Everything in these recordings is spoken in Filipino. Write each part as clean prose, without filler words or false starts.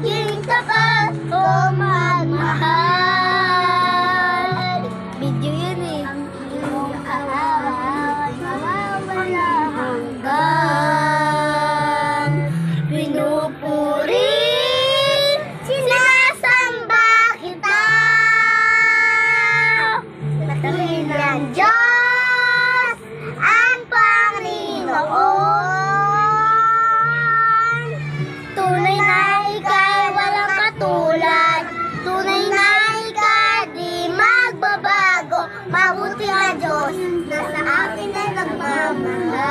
laging tapat o magmahal. Video yun eh. Ang iyong kaaway, mawawala hanggang pinupuri, sinasamba kita. Patuloy ng Diyos ang Panginoon. Tunay na ika'y walang katulad. Tunay na ika'y di magbabago. Mabuti ang Diyos na sa akin ay nagmamahal.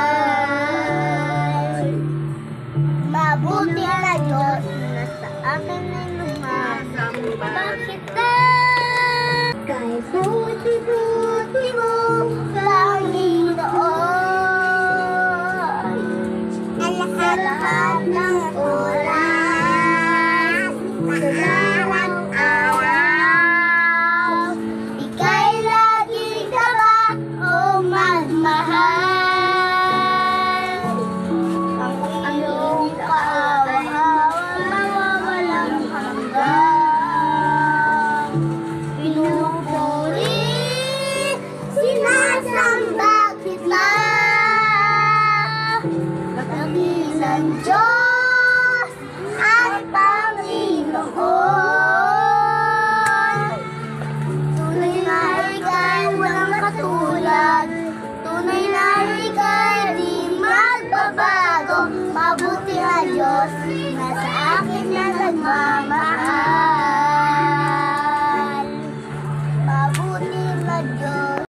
Mabuti ang Diyos na sa akin ay nagmamahal. Bakit ka? Kahit buti-buti mo, Panginoon, ang lahat ng oras, araw-araw, ika'y laging tapat o magmahal. Ang iyong kaawa-awa, mawawalang hanggan. Pinupuri, sinasamba kita. Dakilang Diyos